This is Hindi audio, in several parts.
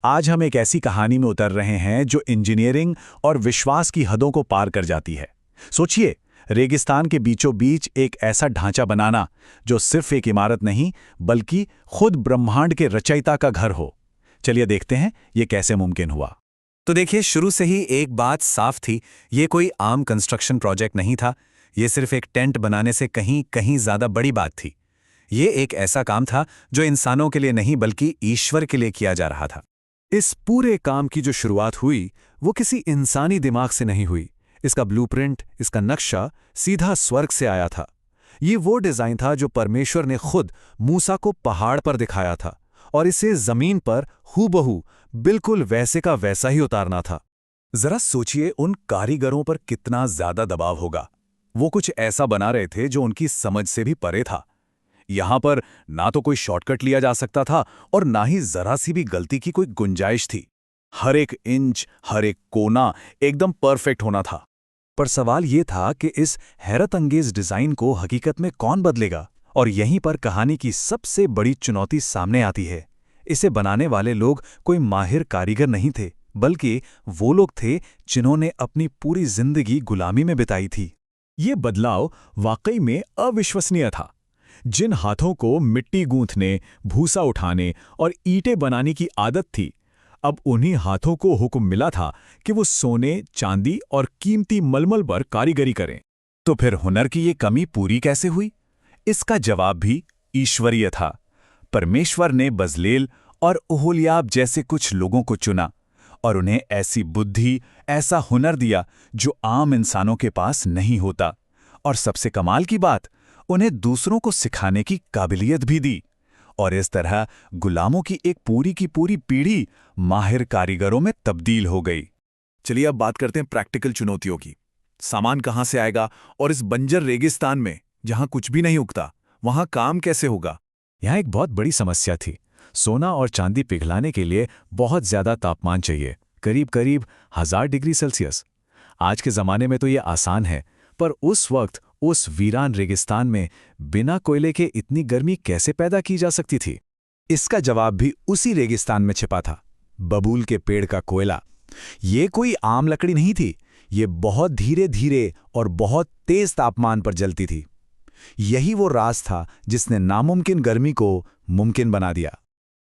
आज हम एक ऐसी कहानी में उतर रहे हैं जो इंजीनियरिंग और विश्वास की हदों को पार कर जाती है। सोचिए, रेगिस्तान के बीचों बीच एक ऐसा ढांचा बनाना जो सिर्फ एक इमारत नहीं बल्कि खुद ब्रह्मांड के रचयिता का घर हो। चलिए देखते हैं ये कैसे मुमकिन हुआ। तो देखिए, शुरू से ही एक बात साफ थी। ये कोई आम कंस्ट्रक्शन प्रोजेक्ट नहीं था। ये सिर्फ एक टेंट बनाने से कहीं कहीं ज्यादा बड़ी बात थी। ये एक ऐसा काम था जो इंसानों के लिए नहीं बल्कि ईश्वर के लिए किया जा रहा था। इस पूरे काम की जो शुरुआत हुई वो किसी इंसानी दिमाग से नहीं हुई। इसका ब्लूप्रिंट, इसका नक्शा सीधा स्वर्ग से आया था। ये वो डिजाइन था जो परमेश्वर ने खुद मूसा को पहाड़ पर दिखाया था और इसे जमीन पर हूबहू बिल्कुल वैसे का वैसा ही उतारना था। जरा सोचिए उन कारीगरों पर कितना ज्यादा दबाव होगा। वो कुछ ऐसा बना रहे थे जो उनकी समझ से भी परे था। यहां पर ना तो कोई शॉर्टकट लिया जा सकता था और ना ही जरा सी भी गलती की कोई गुंजाइश थी। हर एक इंच, हर एक कोना एकदम परफेक्ट होना था। पर सवाल ये था कि इस हैरत अंगेज डिजाइन को हकीकत में कौन बदलेगा? और यहीं पर कहानी की सबसे बड़ी चुनौती सामने आती है। इसे बनाने वाले लोग कोई माहिर कारीगर नहीं थे, बल्कि वो लोग थे जिन्होंने अपनी पूरी जिंदगी गुलामी में बिताई थी। ये बदलाव वाकई में अविश्वसनीय था। जिन हाथों को मिट्टी गूंथने, भूसा उठाने और ईंटें बनाने की आदत थी, अब उन्हीं हाथों को हुक्म मिला था कि वो सोने, चांदी और कीमती मलमल पर कारीगरी करें। तो फिर हुनर की ये कमी पूरी कैसे हुई? इसका जवाब भी ईश्वरीय था। परमेश्वर ने बजलेल और ओहोलियाब जैसे कुछ लोगों को चुना और उन्हें ऐसी बुद्धि, ऐसा हुनर दिया जो आम इंसानों के पास नहीं होता। और सबसे कमाल की बात, उन्हें दूसरों को सिखाने की काबिलियत भी दी। और इस तरह गुलामों की एक पूरी की पूरी पीढ़ी माहिर कारीगरों में तब्दील हो गई। चलिए अब बात करते हैं प्रैक्टिकल चुनौतियों की। सामान कहाँ से आएगा और इस बंजर रेगिस्तान में जहां कुछ भी नहीं उगता, वहां काम कैसे होगा? यहाँ एक बहुत बड़ी समस्या थी। सोना और चांदी पिघलाने के लिए बहुत ज्यादा तापमान चाहिए, करीब करीब 1000 डिग्री सेल्सियस। आज के ज़माने में तो ये आसान है, पर उस वक्त उस वीरान रेगिस्तान में बिना कोयले के इतनी गर्मी कैसे पैदा की जा सकती थी? इसका जवाब भी उसी रेगिस्तान में छिपा था, बबूल के पेड़ का कोयला। ये कोई आम लकड़ी नहीं थी, ये बहुत धीरे धीरे और बहुत तेज तापमान पर जलती थी। यही वो राज था जिसने नामुमकिन गर्मी को मुमकिन बना दिया।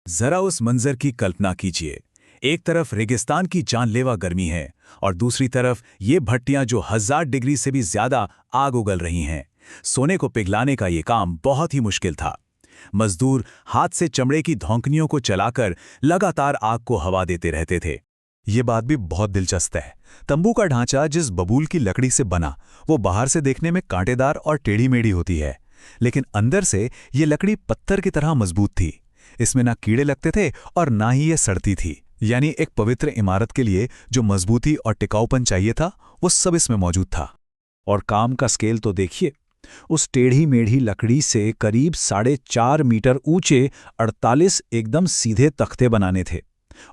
जरा उस मंजर की कल्पना कीजिए। एक तरफ रेगिस्तान की जानलेवा गर्मी है और दूसरी तरफ ये भट्टियां जो 1000 डिग्री से भी ज्यादा आग उगल रही हैं। सोने को पिघलाने का ये काम बहुत ही मुश्किल था। मजदूर हाथ से चमड़े की धौंकनियों को चलाकर लगातार आग को हवा देते रहते थे। ये बात भी बहुत दिलचस्प है। तंबू का ढांचा जिस बबूल की लकड़ी से बना, वो बाहर से देखने में कांटेदार और टेढ़ी मेढ़ी होती है, लेकिन अंदर से ये लकड़ी पत्थर की तरह मजबूत थी। इसमें ना कीड़े लगते थे और ना ही ये सड़ती थी। यानी एक पवित्र इमारत के लिए जो मजबूती और टिकाऊपन चाहिए था, वो सब इसमें मौजूद था। और काम का स्केल तो देखिए। उस टेढ़ी मेढ़ी लकड़ी से करीब 4.5 मीटर ऊंचे 48 एकदम सीधे तख्ते बनाने थे।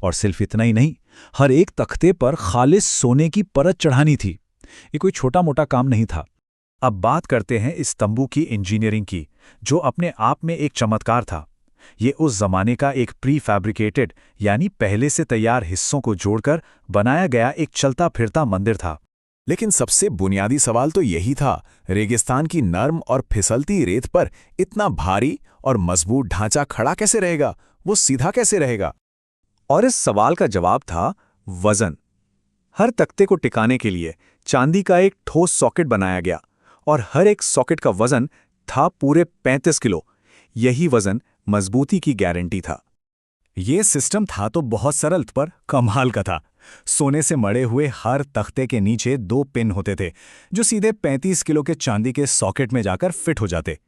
और सिर्फ इतना ही नहीं, हर एक तख्ते पर खालिस सोने की परत चढ़ानी थी। ये कोई छोटा मोटा काम नहीं था। अब बात करते हैं इस तंबू की इंजीनियरिंग की, जो अपने आप में एक चमत्कार था। ये उस जमाने का एक प्री फैब्रिकेटेड यानी पहले से तैयार हिस्सों को जोड़कर बनाया गया एक चलता फिरता मंदिर था। लेकिन सबसे बुनियादी सवाल तो यही था, रेगिस्तान की नर्म और फिसलती रेत पर इतना भारी और मजबूत ढांचा खड़ा कैसे रहेगा? वो सीधा कैसे रहेगा? और इस सवाल का जवाब था वजन। हर तख्ते को टिकाने के लिए चांदी का एक ठोस सॉकेट बनाया गया और हर एक सॉकेट का वजन था पूरे 35 किलो। यही वजन मजबूती की गारंटी था। यह सिस्टम था तो बहुत सरल पर कमाल का था। सोने से मढ़े हुए हर तख्ते के नीचे 2 पिन होते थे जो सीधे 35 किलो के चांदी के सॉकेट में जाकर फिट हो जाते।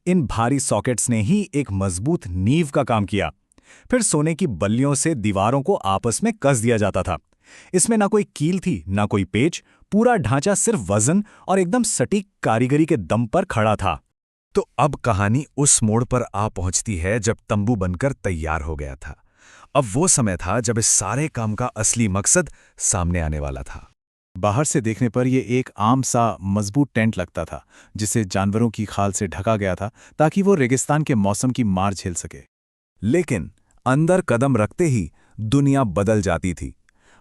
इन भारी सॉकेट्स ने ही एक मजबूत नींव का काम किया। फिर सोने की बल्लियों से दीवारों को आपस में कस दिया जाता था। इसमें ना कोई कील थी, ना कोई पेच। पूरा ढांचा सिर्फ वजन और एकदम सटीक कारीगरी के दम पर खड़ा था। तो अब कहानी उस मोड़ पर आ पहुंचती है जब तंबू बनकर तैयार हो गया था। अब वो समय था जब इस सारे काम का असली मकसद सामने आने वाला था। बाहर से देखने पर यह एक आम सा मजबूत टेंट लगता था, जिसे जानवरों की खाल से ढका गया था ताकि वो रेगिस्तान के मौसम की मार झेल सके। लेकिन अंदर कदम रखते ही दुनिया बदल जाती थी।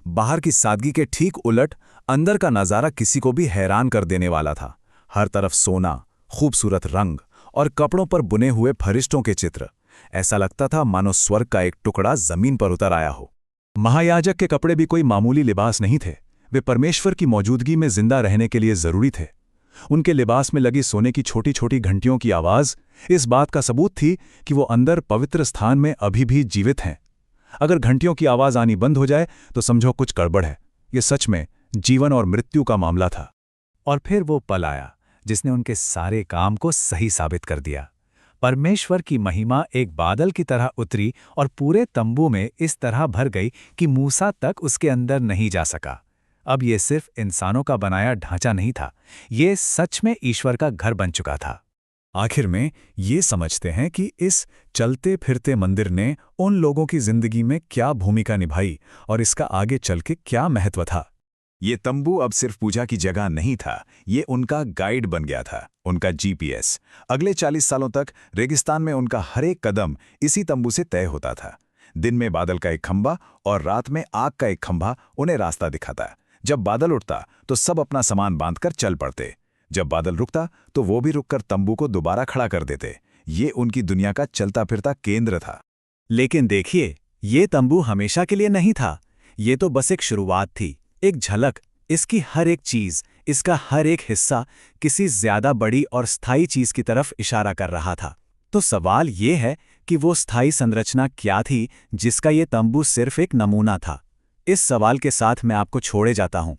बाहर की सादगी के ठीक उलट अंदर का नज़ारा किसी को भी हैरान कर देने वाला था। हर तरफ सोना, खूबसूरत रंग और कपड़ों पर बुने हुए फरिश्तों के चित्र। ऐसा लगता था मानो स्वर्ग का एक टुकड़ा जमीन पर उतर आया हो। महायाजक के कपड़े भी कोई मामूली लिबास नहीं थे। वे परमेश्वर की मौजूदगी में जिंदा रहने के लिए जरूरी थे। उनके लिबास में लगी सोने की छोटी छोटी घंटियों की आवाज इस बात का सबूत थी कि वो अंदर पवित्र स्थान में अभी भी जीवित हैं। अगर घंटियों की आवाज आनी बंद हो जाए तो समझो कुछ गड़बड़ है। ये सच में जीवन और मृत्यु का मामला था। और फिर वो पल आया जिसने उनके सारे काम को सही साबित कर दिया। परमेश्वर की महिमा एक बादल की तरह उतरी और पूरे तंबू में इस तरह भर गई कि मूसा तक उसके अंदर नहीं जा सका। अब ये सिर्फ इंसानों का बनाया ढांचा नहीं था, ये सच में ईश्वर का घर बन चुका था। आखिर में ये समझते हैं कि इस चलते फिरते मंदिर ने उन लोगों की जिंदगी में क्या भूमिका निभाई और इसका आगे चल के क्या महत्व था। ये तंबू अब सिर्फ पूजा की जगह नहीं था, ये उनका गाइड बन गया था, उनका जीपीएस। अगले 40 सालों तक रेगिस्तान में उनका हर एक कदम इसी तंबू से तय होता था। दिन में बादल का एक खंभा और रात में आग का एक खंभा उन्हें रास्ता दिखाता। जब बादल उठता तो सब अपना सामान बांधकर चल पड़ते। जब बादल रुकता तो वो भी रुककर तंबू को दोबारा खड़ा कर देते। ये उनकी दुनिया का चलता फिरता केंद्र था। लेकिन देखिए, ये तंबू हमेशा के लिए नहीं था। ये तो बस एक शुरुआत थी, एक झलक। इसकी हर एक चीज, इसका हर एक हिस्सा किसी ज्यादा बड़ी और स्थायी चीज की तरफ इशारा कर रहा था। तो सवाल ये है कि वो स्थायी संरचना क्या थी जिसका ये तंबू सिर्फ एक नमूना था। इस सवाल के साथ मैं आपको छोड़े जाता हूं।